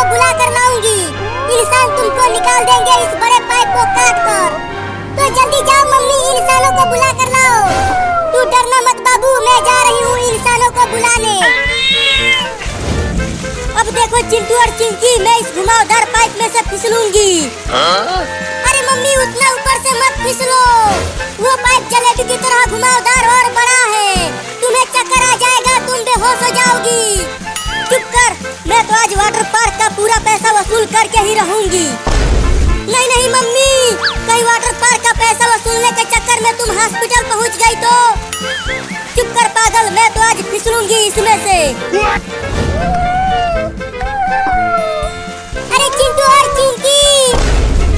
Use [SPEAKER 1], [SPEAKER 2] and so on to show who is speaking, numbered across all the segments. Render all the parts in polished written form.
[SPEAKER 1] को बुला कर लाऊंगी। इंसान तुमको निकाल देंगे इस बड़े पाइप को काट कर। तो जल्दी जाओ मम्मी, इंसानों को बुला कर लाओ। तू डरना मत बाबू, मैं जा रही हूँ इंसानों को बुलाने। अब देखो चिंटू और चिंकी, मैं इस घुमावदार पाइप में से फिसलूंगी। अरे मम्मी उतना ऊपर से मत फिसलो, वो पाइप जलेबी की तरह घुमावदार और बड़ा है, तुम्हें चक्कर आ जाएगा, तुम बेहोश हो जाओगी। चुप कर, मैं तो आज वाटर पार्क का पूरा पैसा वसूल करके ही रहूंगी। नहीं नहीं मम्मी, कहीं वाटर पार्क का पैसा वसूलने के चक्कर में तुम हॉस्पिटल पहुंच गई तो। चुप कर पागल, मैं तो आज फिसलूंगी इसमें से। अरे चिंटू और चिंकी,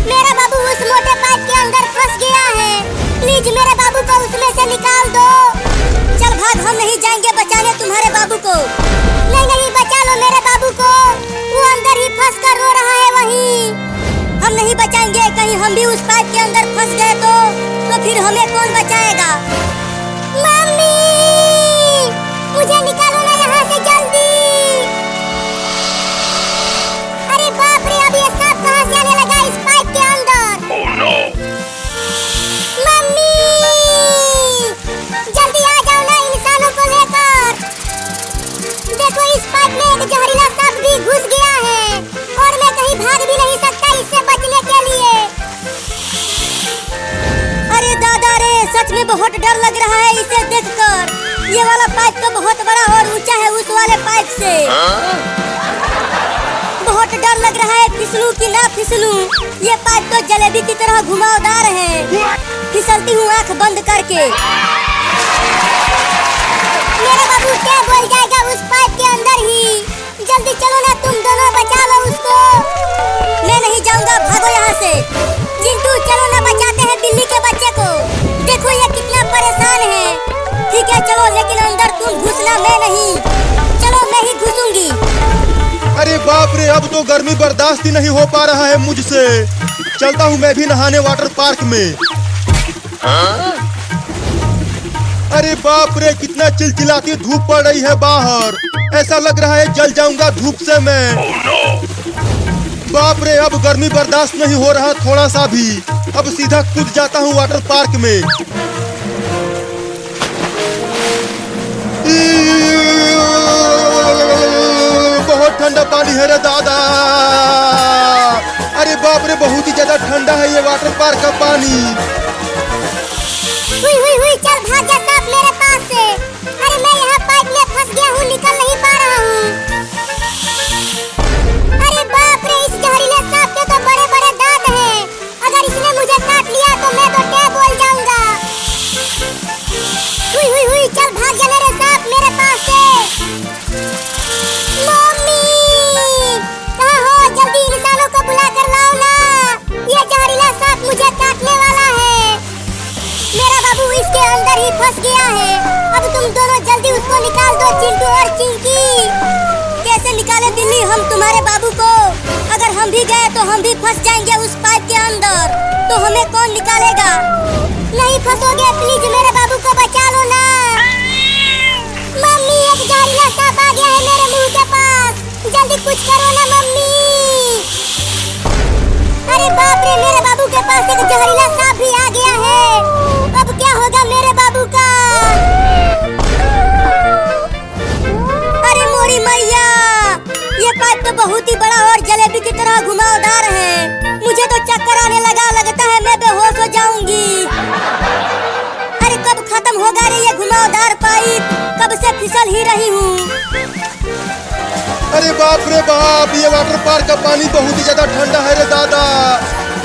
[SPEAKER 1] मेरा बाबू उस मोटे पाइप के अंदर फंस गया है, प्लीज मेरे बाबू को उसमें से निकाल दो। चल भाग, हम नहीं जाएंगे बचाने तुम्हारे बाबू को। नहीं नहीं बचा लो मेरे बाबू को, वो अंदर ही फंस कर रो रहा है वहीं। हम नहीं बचाएंगे, कहीं हम भी उस पाइप के अंदर फंस गए तो फिर हमें कौन बचाएगा। मम्मी मुझे निकालो ना यहाँ से जल्दी। अरे बाप रे, अब ये सांप कहाँ से आने लगा इस पाइप के अंदर।
[SPEAKER 2] Oh, no.
[SPEAKER 1] मम्मी जल्दी आ जाओ ना इंसानों को लेकर। देखो इस पाइप में एक जहरीला सांप भी घुस गया है और मैं कहीं भाग भी नहीं सकता इससे बचने के लिए। अरे दादा रे, सच में बहुत डर लग रहा है इसे देखकर। ये वाला पाइप तो बहुत बड़ा और ऊंचा है उस वाले पाइप से। बहुत डर लग रहा है, फिसलूं कि ना फिसलूं। ये पाइप तो जलेबी की तरह घुमावदार है। फिसलती हूँ आंख बंद करके। मेरा बाबू क्या बोल जाएगा उस पाइप के अंदर ही। जल्दी चलो ना, तुम दोनों बचा लो उसको। मैं नहीं जाऊंगा, भागो यहाँ से। चिंटू चलो ना, बचाते हैं बिल्ली के बच्चे को। देखो ये कितना परेशान है। ठीक है चलो, लेकिन अंदर तुम घुसना, मैं नहीं। चलो मैं ही घुसूंगी।
[SPEAKER 3] अरे बाप रे, अब तो गर्मी बर्दाश्त ही नहीं हो पा रहा है मुझसे। चलता हूँ मैं भी नहाने वाटर पार्क में। अरे बाप रे, कितना चिलचिलाती धूप पड़ रही है बाहर। ऐसा लग रहा है जल जाऊंगा धूप से मैं।
[SPEAKER 2] Oh, no.
[SPEAKER 3] बाप रे, अब गर्मी बर्दाश्त नहीं हो रहा थोड़ा सा भी। अब सीधा कूद जाता हूँ वाटर पार्क में। बहुत ठंडा पानी है रे दादा। अरे बाप रे, बहुत ही ज्यादा ठंडा है ये वाटर पार्क का पानी।
[SPEAKER 1] हुई हुई हुई, चल भाग जा सांप मेरे पास से। अरे मैं यहाँ पाइप में फंस गया हूँ, निकल नहीं पा रहा हूँ। अरे बाप रे, इस जहरीले सांप के तो बड़े बड़े दांत हैं। अगर इसने मुझे काट लिया तो मैं तो टैब बोल जाऊंगा। हुई हुई हुई, चल भाग जा मेरे सांप मेरे पास से। मम्मी कहाँ हो, जल्दी इंसानों को बुला कर लाओ ना, ये जहरीला सांप मुझे काटने वाला है। मेरा बाबू इसके अंदर ही फंस गया है। अब तुम दोनों जल्दी उसको निकाल दो, चिंटू और चिंकी। कैसे निकाले बिल्ली हम तुम्हारे बाबू को? अगर हम भी गए तो हम भी फंस जाएंगे उस पाइप के अंदर, तो हमें कौन निकालेगा? नहीं फंसोगे, प्लीज मेरे बाबू को बचा लो ना। मम्मी एक जहरीला सांप आ गया है मेरे मुंह के पास, जल्दी कुछ करो ना मम्मी। अरे बाप रे, मेरे बाबू के पास एक जहरीला सांप भी आ गया है। अब क्या होगा मेरे बाबू का? अरे मोरी मैया, ये पाइप तो बहुत ही बड़ा और जलेबी की तरह घुमावदार है। मुझे तो चक्कर आने लगा, लगता है मैं बेहोश हो जाऊंगी। अरे कब खत्म होगा रे ये घुमावदार पाइप? कब से फिसल ही रही हूँ।
[SPEAKER 3] अरे बाप रे बाप, ये वाटर पार्क का पानी बहुत ही ज्यादा ठंडा है रे दादा।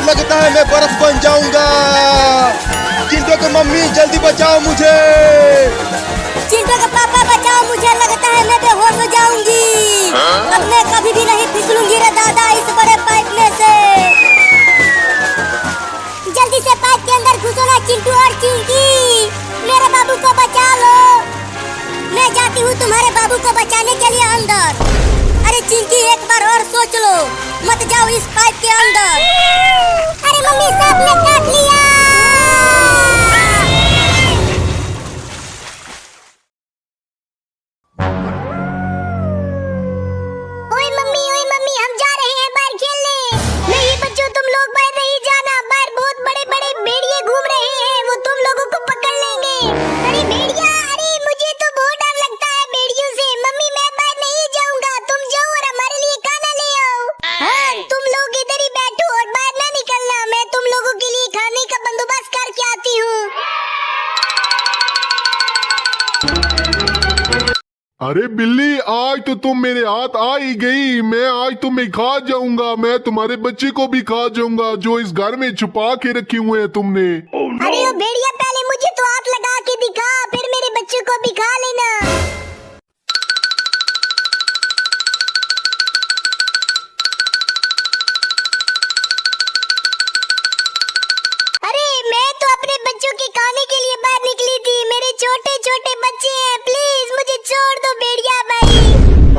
[SPEAKER 3] लगता है मैं बर्फ बन जाऊंगा। चिंटू के मम्मी जल्दी बचाओ मुझे।
[SPEAKER 1] चिंटू के पापा बचाओ मुझे, लगता है मैं बेहोश हो जाऊंगी। अब मैं कभी भी नहीं फिसलूंगी रे दादा इस बड़े पाइप में से। जल्दी से पाइप के अंदर घुसो ना चिंटू और चिंकी, मेरे बाबू को बचा लो। मैं जाती हूँ तुम्हारे बाबू को बचाने के लिए अंदर। अरे चिंकी एक बार और सोच लो, मत जाओ इस पाइप के अंदर। अरे मम्मी सांप ने काट लिया। ओए मम्मी हम जा
[SPEAKER 2] अरे बिल्ली, आज तो तुम मेरे हाथ आ ही गई। मैं आज तुम्हें खा जाऊंगा। मैं तुम्हारे बच्चे को भी खा जाऊंगा जो इस घर में छुपा के रखे हुए हैं तुमने।
[SPEAKER 1] अरे ओ भेड़िया, पहले मुझे तो हाथ लगा के दिखा, फिर मेरे बच्चे को भी खा लेना। अरे मैं तो अपने बच्चों के खाने के लिए बाहर निकली थी। मेरे छोटे छोटे बच्चे हैं, प्लीज मुझे छोड़ दो भेड़िया भाई।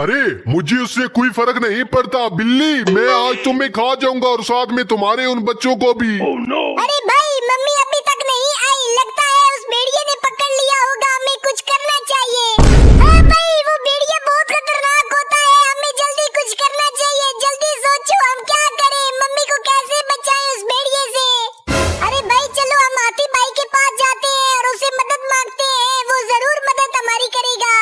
[SPEAKER 2] अरे मुझे उससे कोई फर्क नहीं पड़ता बिल्ली। मैं आज तुम्हें खा जाऊंगा और साथ में तुम्हारे उन बच्चों को भी।
[SPEAKER 1] अरे भाई, मम्मी अभी तक नहीं आई, लगता है उस भेड़िए ने पकड़ लिया होगा। हमें कुछ करना चाहिए। हाँ भाई, वो भेड़िया बहुत खतरनाक होता है, हमें जल्दी कुछ करना चाहिए। जल्दी सोचो हम क्या करें, मम्मी को कैसे बचाएं उस भेड़िए से। अरे भाई चलो, हम हाथी भाई के पास जाते हैं और उसे मदद मांगते हैं, वो जरूर मदद हमारी करेगा।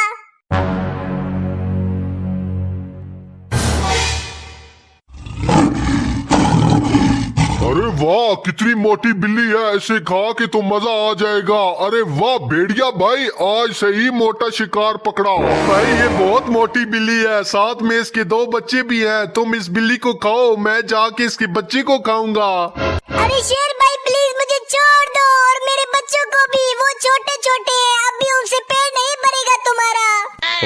[SPEAKER 2] अरे वाह, कितनी मोटी बिल्ली है, इसे खा के तो मजा आ जाएगा। अरे वाह भेड़िया भाई, आज सही मोटा शिकार पकड़ा। भाई ये बहुत मोटी बिल्ली है, साथ में इसके 2 बच्चे भी हैं। तुम इस बिल्ली को खाओ, मैं जाके इसके बच्चे को खाऊंगा।
[SPEAKER 1] अरे शेर भाई प्लीज मुझे छोड़ दो, और मेरे बच्चों को भी। वो छोटे छोटे हैं, अभी उनसे पेट नहीं भरेगा तुम्हारा।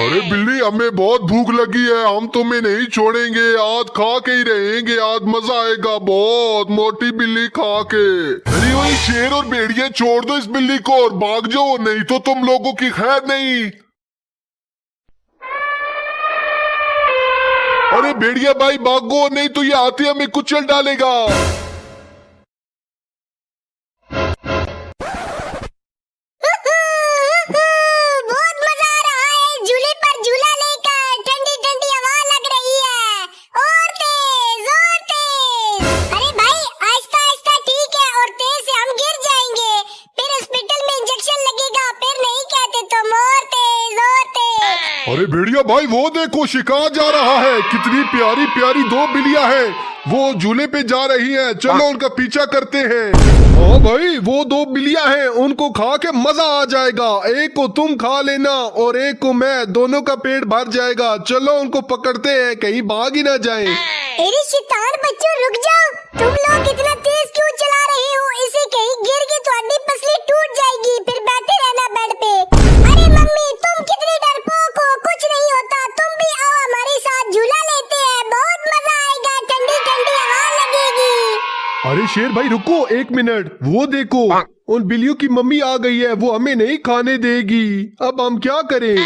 [SPEAKER 2] अरे बिल्ली, हमें बहुत भूख लगी है, हम तुम्हें नहीं छोड़ेंगे। आज खा के ही रहेंगे, आज मजा आएगा बहुत मोटी बिल्ली खा के। अरे वही शेर और भेड़िया, छोड़ दो इस बिल्ली को और भाग जाओ, नहीं तो तुम लोगों की खैर नहीं। अरे भेड़िया भाई भागो, नहीं तो ये हाथी हमें कुचल डालेगा।
[SPEAKER 1] बहुत मजा आ रहा है झूले पर झूला लेकर, ठंडी ठंडी हवा लग रही है। और तेज और तेज। अरे भाई आहिस्ता आहिस्ता ठीक है, और तेज से हम गिर जाएंगे, फिर हॉस्पिटल में इंजेक्शन लगेगा, फिर नहीं कहते तुम। और तेज और तेज।
[SPEAKER 2] अरे भेड़िया भाई वो देखो, शिकार जा रहा है। कितनी प्यारी प्यारी 2 बिल्लियां हैं, वो झूले पे जा रही हैं। चलो उनका पीछा करते हैं। हाँ भाई, वो 2 बिल्लियां हैं, उनको खा के मजा आ जाएगा। एक को तुम खा लेना और एक को मैं, दोनों का पेट भर जाएगा। चलो उनको पकड़ते हैं, कहीं भाग ही ना जाए।
[SPEAKER 1] अरे शैतान बच्चों, रुक जाओ। तुम लोग इतना तेज क्यों चला रहे हो? इसे कहीं गिर के तो हड्डी पसली टूट जाएगी, फिर बैठे रहना बेड पे। अरे मम्मी तुम कितनी डरपोक हो, कुछ नहीं होता। तुम भी आओ हमारे साथ, झूला लेते हैं, बहुत मजा आएगा, ठंडी ठंडी हवा लगेगी।
[SPEAKER 2] अरे शेर भाई रुको 1 मिनट, वो देखो उन बिल्लियों की मम्मी आ गई है, वो हमें नहीं खाने देगी। अब हम क्या करें?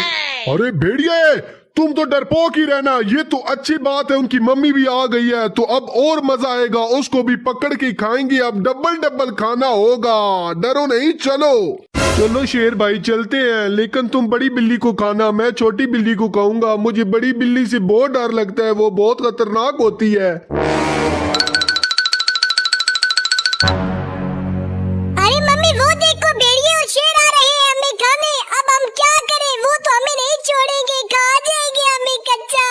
[SPEAKER 2] अरे भेड़िया, तुम तो डरपोक ही रहना, ये तो अच्छी बात है, उनकी मम्मी भी आ गई है, तो अब और मजा आएगा, उसको भी पकड़ के खाएंगे। अब डबल डबल खाना होगा, डरो नहीं। चलो चलो शेर भाई चलते हैं, लेकिन तुम बड़ी बिल्ली को खाना, मैं छोटी बिल्ली को खाऊंगा। मुझे बड़ी बिल्ली से बहुत डर लगता है, वो बहुत खतरनाक होती है।
[SPEAKER 1] अरे मम्मी वो देखो, भेड़िए और शेर आ रहे हैं हमें खाने। अब हम क्या करें? वो तो हमें नहीं छोड़ेंगे, खा जाएंगे हमें कच्चा।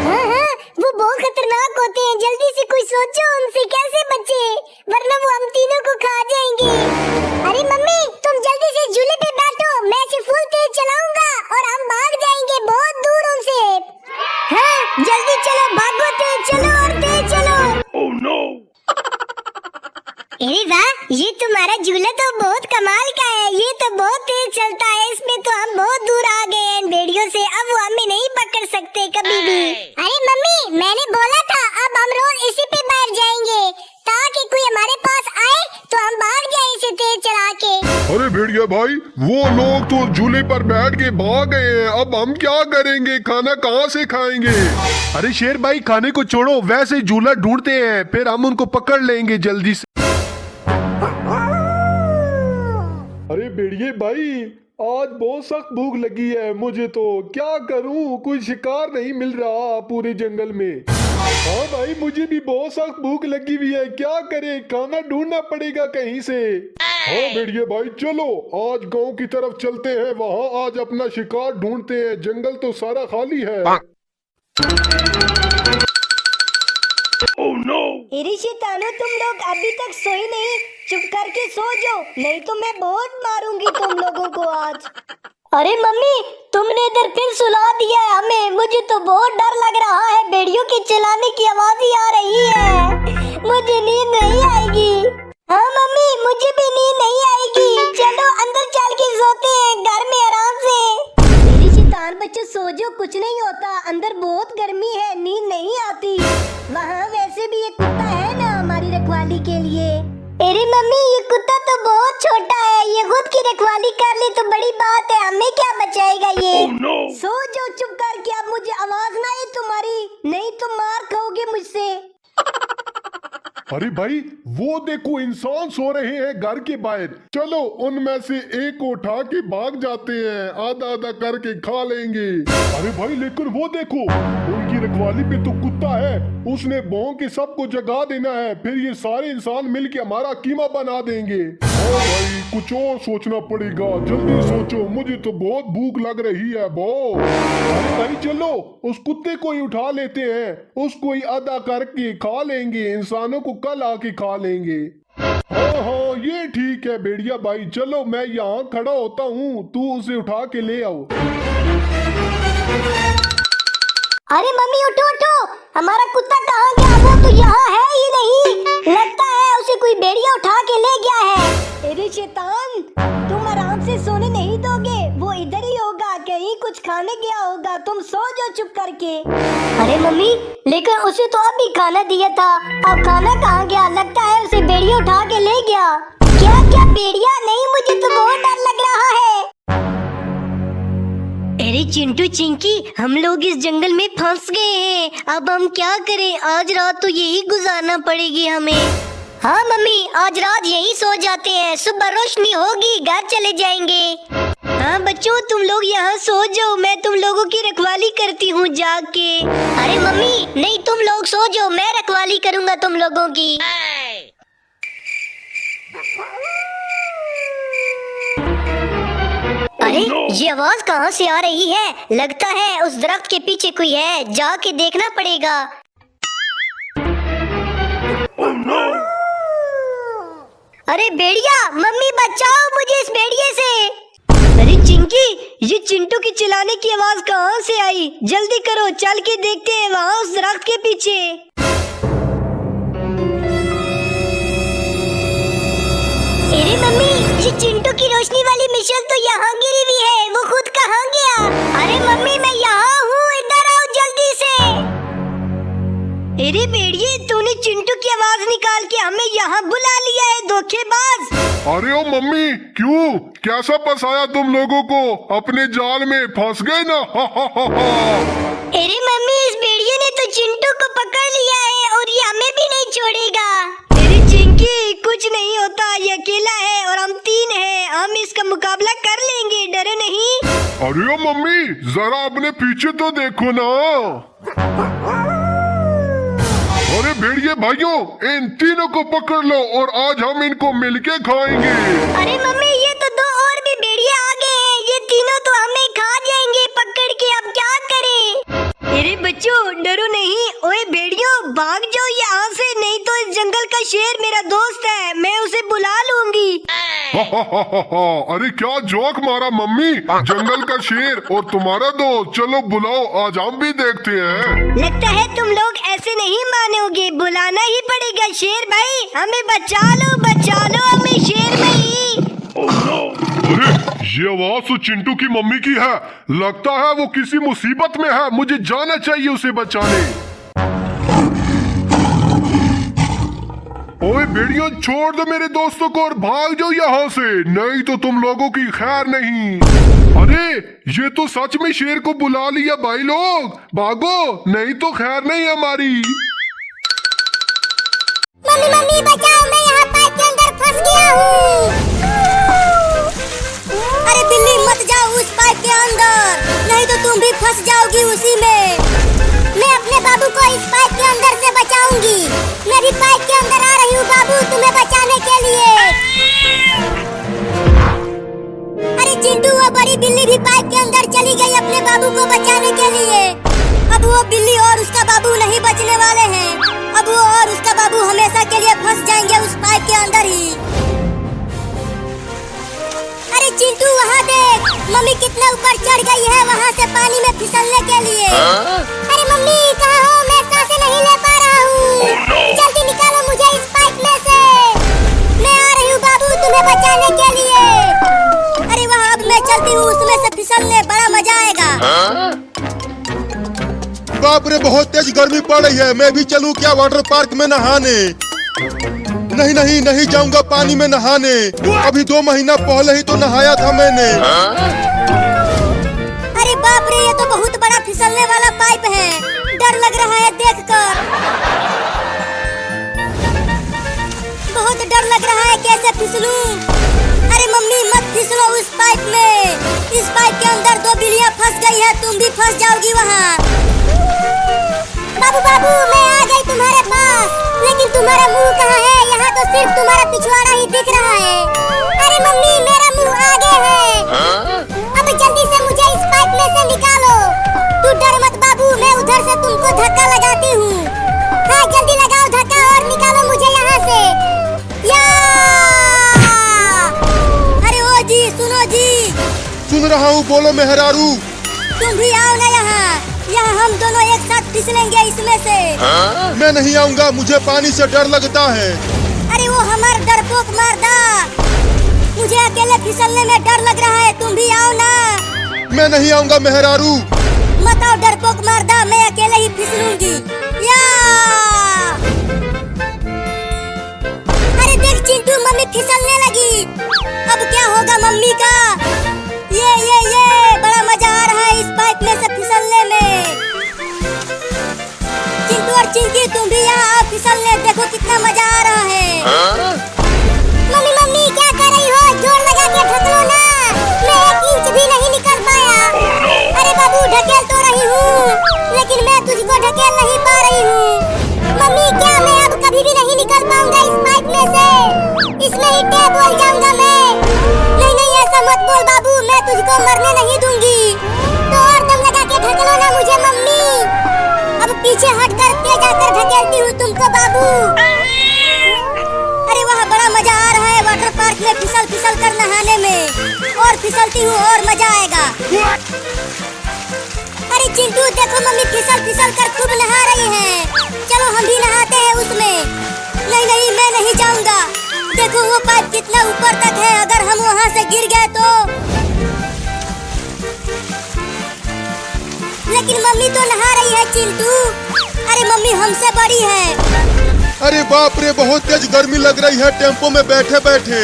[SPEAKER 1] हाँ, वो बहुत खतरनाक होते हैं, जल्दी से कोई सोचो उनसे कैसे बचे, वरना वो हम तीनों को खा जाएंगे। अरे मम्मी तुम जल्दी से झूले पे बैठो, मैं इसे फुल तेज चलाऊंगा और हम भाग जाएंगे बहुत दूर उनसे। हाँ जल्दी चलो, भागो तेज चलो और तेज चलो। अरे वाह, ये तुम्हारा झूला तो बहुत कमाल का है, ये तो बहुत तेज चलता है, इसमें तो हम बहुत दूर आ गए हैं इन भेड़ियों से। अब वो हमें नहीं पकड़ सकते कभी भी। अरे मम्मी मैंने बोला था अब हम रोज इसी पे बैठ जाएंगे, ताकि कोई हमारे पास आए तो हम भाग जाए इसे तेज चला के।
[SPEAKER 2] अरे भेड़िया भाई, वो लोग तो झूले पर बैठ के भाग गए हैं, अब हम क्या करेंगे? खाना कहाँ से खाएंगे? अरे शेर भाई खाने को छोड़ो, वैसे झूला ढूंढते हैं, फिर हम उनको पकड़ लेंगे जल्दी से। अरे भेड़िए भाई, आज बहुत सख्त भूख लगी है मुझे, तो क्या करूं? कोई शिकार नहीं मिल रहा पूरे जंगल में। हाँ भाई, मुझे भी बहुत सख्त भूख लगी हुई है, क्या करें? खाना ढूंढना पड़ेगा कहीं से। हाँ भेड़िए भाई चलो, आज गांव की तरफ चलते हैं, वहाँ आज अपना शिकार ढूंढते हैं, जंगल तो सारा खाली है।
[SPEAKER 4] Oh no!
[SPEAKER 1] अरे शैतानो, तुम लोग अभी तक सोए नहीं? चुप करके सो जाओ, नहीं तो मैं बहुत मारूंगी तुम लोगों को आज। अरे मम्मी, तुमने इधर फिर सुला दिया है हमें। मुझे तो बहुत डर लग रहा है, भेड़ियों के चिल्लाने की आवाज ही आ रही है। मुझे नींद नहीं आएगी। हाँ मम्मी, मुझे भी नींद नहीं आएगी। चलो अंदर चल के सोते हैं घर में आराम से। मेरी शैतान बच्चों, सो जाओ, कुछ नहीं होता। अंदर बहुत गर्मी है, नींद नहीं आती। वहाँ वैसे भी एक कुत्ता है ना हमारी रखवाली के लिए। अरे मम्मी, ये कुत्ता तो बहुत छोटा है, ये खुद की रखवाली कर ले तो बड़ी बात है। हमें क्या बचाएगा ये?
[SPEAKER 4] Oh no!
[SPEAKER 1] सो जाओ चुप करके, अब मुझे आवाज ना आए तुम्हारी, नहीं तो मार खाओगे मुझसे।
[SPEAKER 2] अरे भाई, वो देखो इंसान सो रहे हैं घर के बाहर। चलो उनमें से एक को उठा के भाग जाते हैं, आधा आधा करके खा लेंगे। अरे भाई, लेकिन वो देखो, उनकी रखवाली पे तो कुत्ता है, उसने भौं के सबको जगा देना है, फिर ये सारे इंसान मिलके हमारा कीमा बना देंगे। ओ भाई, कुछ और सोचना पड़ेगा, जल्दी सोचो, मुझे तो बहुत भूख लग रही है बहुत। अरे भाई चलो, उस कुत्ते को ही उठा लेते हैं, उसको ही आधा करके खा लेंगे, इंसानों को कल आके खा लेंगे। हाँ हाँ, ये ठीक है भेड़िया भाई, चलो मैं यहाँ खड़ा होता हूँ, तू उसे उठा के ले आओ।
[SPEAKER 1] अरे मम्मी, उठो उठो, हमारा कुत्ता कहाँ गया? वो तो यहाँ है ही नहीं, लगता है उसे कोई भेड़िया उठा के ले गया है। अरे शैतान, तुम आराम से सोने नहीं दोगे? वो इधर ही होगा, कहीं कुछ खाने गया होगा। तुम सो जाओ चुप करके। अरे मम्मी, लेकिन उसे तो अभी खाना दिया था, अब खाना कहाँ गया? लगता है उसे भेड़िया उठा के ले गया। क्या क्या भेड़िया? नहीं, मुझे तो बहुत डर लग रहा है। अरे चिंटू चिंकी, हम लोग इस जंगल में फंस गए हैं, अब हम क्या करें? आज रात तो यही गुजारना पड़ेगी हमें। हाँ मम्मी, आज रात यही सो जाते हैं, सुबह रोशनी होगी घर चले जाएंगे। हाँ बच्चों, तुम लोग यहाँ सो जाओ, मैं तुम लोगों की रखवाली करती हूँ जाग के। अरे मम्मी नहीं, तुम लोग सो जाओ, मैं रखवाली करूँगा तुम लोगों की। अरे ये आवाज कहाँ से आ रही है? लगता है उस दरख्त के पीछे कोई है, जाके देखना पड़ेगा।
[SPEAKER 4] Oh no!
[SPEAKER 1] अरे भेड़िया, मम्मी बचाओ मुझे इस भेड़िए से। अरे चिंकी, ये चिंटू की चिल्लाने की आवाज कहाँ से आई? जल्दी करो, चल के देखते हैं वहाँ उस दरख्त के पीछे। अरे मम्मी, ये चिंटू की रोशनी वाली मिशल तो यहाँ गिरी हुई है, वो खुद कहाँ गया? अरे मम्मी, मैं यहाँ हूँ, इधर आओ जल्दी से। अरे भेड़िए, तूने चिंटू की आवाज निकाल के हमें यहाँ बुला लिया है, धोखेबाज।
[SPEAKER 2] अरे ओ मम्मी, क्यों, कैसा फंसाया तुम लोगों को? अपने जाल में फंस गए ना। हा हा हा हा।
[SPEAKER 1] अरे मम्मी, इस भेड़िए ने तो चिंटू को पकड़ लिया है और ये हमें भी नहीं छोड़ेगा। अरे चिंकी, कुछ नहीं होता, ये अकेला है और हम 3 हैं, हम इसका मुकाबला कर लेंगे, डरे नहीं।
[SPEAKER 2] अरे ओ मम्मी, जरा अपने पीछे तो देखो ना। अरे भेड़िए भाइयों, इन तीनों को पकड़ लो और आज हम इनको मिलके खाएंगे।
[SPEAKER 1] अरे मम्मी, ये तो 2 और भी भेड़िए आ गए हैं, ये तीनों तो हमें खा जाएंगे पकड़ के, अब क्या करें? अरे बच्चों, डरो नहीं। ओए भेड़ियों, भाग जाओ यहाँ से, नहीं तो इस जंगल का शेर मेरा दोस्त है, मैं उसे बुला लूंगी।
[SPEAKER 2] अरे क्या जोक मारा मम्मी, जंगल का शेर और तुम्हारा दोस्त, चलो बुलाओ, आज हम भी देखते हैं।
[SPEAKER 1] लगता है तुम लोग ऐसे नहीं मानोगे, बुलाना ही पड़ेगा। शेर भाई, हमें बचा लो हमें, शेर भाई।
[SPEAKER 4] Oh no!
[SPEAKER 2] अरे ये आवाज तो चिंटू की मम्मी की है, लगता है वो किसी मुसीबत में है, मुझे जाना चाहिए उसे बचाने। ओए भेड़ियों, छोड़ दो मेरे दोस्तों को और भाग जाओ यहाँ से, नहीं तो तुम लोगों की खैर नहीं। अरे ये तो सच में शेर को बुला लिया भाई लोग, भागो, नहीं तो खैर नहीं हमारी।
[SPEAKER 1] मम्मी बचाओ, मैं यहाँ पाइप के अंदर फंस गया हूँ। अरे बिल्ली, मत जाओ उस पाइप के अंदर, नहीं तो तुम भी फंस जाओगी उसी में। मैं अपने बाबू को इस पाइप के अंदर से बचाऊंगी। मैं भी पाइप के अंदर आ रही हूँ बाबू, तुम्हें बचाने के लिए। अरे चिंटू, वो बड़ी बिल्ली भी पाइप के अंदर चली गई अपने बाबू को बचाने के लिए। अब वो बिल्ली और उसका बाबू नहीं बचने वाले हैं, अब वो और उसका बाबू हमेशा के लिए फंस जाएंगे उस पाइप के अंदर ही। अरे चिंटू वहाँ देख, मम्मी कितना ऊपर चढ़ गई है वहाँ से पानी में फिसलने के लिए। अरे मम्मी कहाँ हो, मैं सांसें नहीं ले पा रहा हूँ। जल्दी निकालो मुझे इस पाइप में से। मैं आ रही हूँ बाबू तुम्हें बचाने के लिए। अरे वहाँ अब मैं चलती हूँ, उसमें से फिसलने बड़ा मजा आएगा।
[SPEAKER 3] बाप रे बहुत तेज गर्मी पड़ रही है, मैं भी चलूं क्या वाटर पार्क में नहाने? नहीं नहीं नहीं जाऊंगा पानी में नहाने। अभी 2 महीना पहले ही तो नहाया था मैंने।
[SPEAKER 1] अरे बाप रे ये तो बहुत बड़ा फिसलने वाला पाइप है, डर लग रहा है देखकर। बहुत डर लग रहा है, कैसे फिसलूं? अरे मम्मी मत फिसलो उस पाइप में, इस पाइप के अंदर 2 बिल्लियां फंस गई है, तुम भी फंस जाओगी वहाँ। बाबू बाबू मैं आ गई तुम्हारे पास, लेकिन तुम्हारा मुंह कहाँ है? यहाँ तो सिर्फ तुम्हारा पिछवाड़ा ही दिख रहा है। अरे मम्मी मेरा मुंह आगे है। अब जल्दी से मुझे इस पाइप में से निकालो। तू डर मत बाबू, मैं उधर से तुमको धक्का लगाती हूँ। हाँ जल्दी लगाओ धक्का और निकालो मुझे यहाँ से। या अरे ओ जी सुनो जी।
[SPEAKER 3] सुन रहा हूँ, बोलो मेहरारू।
[SPEAKER 1] तुम भी आओ ना यहाँ, यहाँ हम दोनों एक साथ फिसलेंगे इसमें से।
[SPEAKER 3] मैं नहीं आऊंगा, मुझे पानी से डर लगता है।
[SPEAKER 1] अरे वो हमारा डरपोक मारदा, मुझे अकेले फिसलने में डर लग रहा है, तुम भी आओ ना।
[SPEAKER 3] मैं नहीं आऊंगा मेहरारू।
[SPEAKER 1] मत आओ डरपोक मारदा, मैं अकेले ही फिसलूंगी। या अरे देख चिंटू मम्मी फिसलने लगी, अब क्या होगा मम्मी का? ये बड़ा मजा आ रहा है इस पाइप में से फिसलने में। चिंटू और चिंकी तुम भी यहाँ आओ फिसलने, देखो कितना मजा आ रहा है। मम्मी मम्मी क्या कर रही हो? जोर लगा के ढकलो ना, मैं 1 इंच भी नहीं निकल पाया। अरे बाबू ढकेल तो रही हूँ, लेकिन मैं तुझको ढकेल नहीं पा रही हूँ। मम्मी क्या मैं अब कभी भी नहीं निकल पाऊंगा इस पाइप में से? इसमें ही टेप बोल जाऊंगा मैं। नहीं नहीं ऐसा मत बोल बाबू, मैं तुझको मरने नहीं दूंगी। तो और दम लगा के ढकलो ना मुझे मम्मी। अब पीछे हटकर तेज आकर ढकेलती हूँ तुमको बाबू। अरे वहाँ बड़ा मजा आ रहा है वाटर पार्क में फिसल फिसल कर नहाने में, और फिसलती हूँ और मजा आएगा। अरे चिंटू देखो मम्मी फिसल फिसल कर खूब नहा रही है, चलो हम भी नहाते हैं उसमें। नहीं नहीं मैं नहीं जाऊंगा, देखो वो पाइप कितना ऊपर तक है, अगर हम वहाँ से गिर गए तो। लेकिन मम्मी तो नहा रही है चिंटू। अरे मम्मी हमसे बड़ी है।
[SPEAKER 3] अरे बाप रे बहुत तेज गर्मी लग रही है टेम्पो में बैठे बैठे।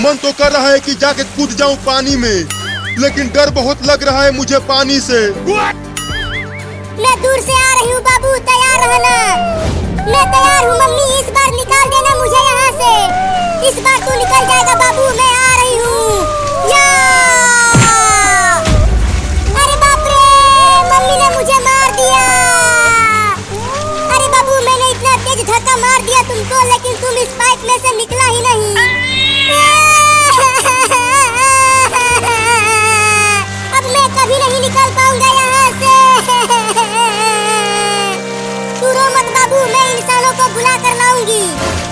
[SPEAKER 3] मन तो कर रहा है कि जाके कूद जाऊं पानी में, लेकिन डर बहुत लग रहा है मुझे पानी से।
[SPEAKER 1] मैं दूर से आ रही हूँ बाबू, तैयार रहना। मैं तैयार हूँ मम्मी, इस बार निकाल देना मुझे यहाँ से। इस बार तू निकल जाएगा बाबू, मैं आ रही हूँ। या अरे बाप रे मम्मी ने मुझे मार दिया। अरे बाबू मैंने इतना तेज धक्का मार दिया तुमको, लेकिन तुम इस पाइप में से निकला ही नहीं। अब मैं कभी नहीं निकल पाऊंगा यहाँ से। तू रो मत बाबू, मैं इंसानों को बुला कर लाऊंगी।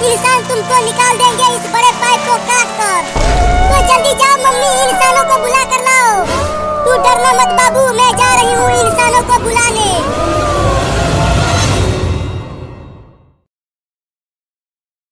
[SPEAKER 1] इंसान तुमको निकाल देंगे इस बड़े पाइप को काट कर। तो जल्दी जाओ मम्मी, इंसानों को बुला कर लाओ। तू डरना मत बाबू, मैं जा रही हूँ इंसानों को बुलाने।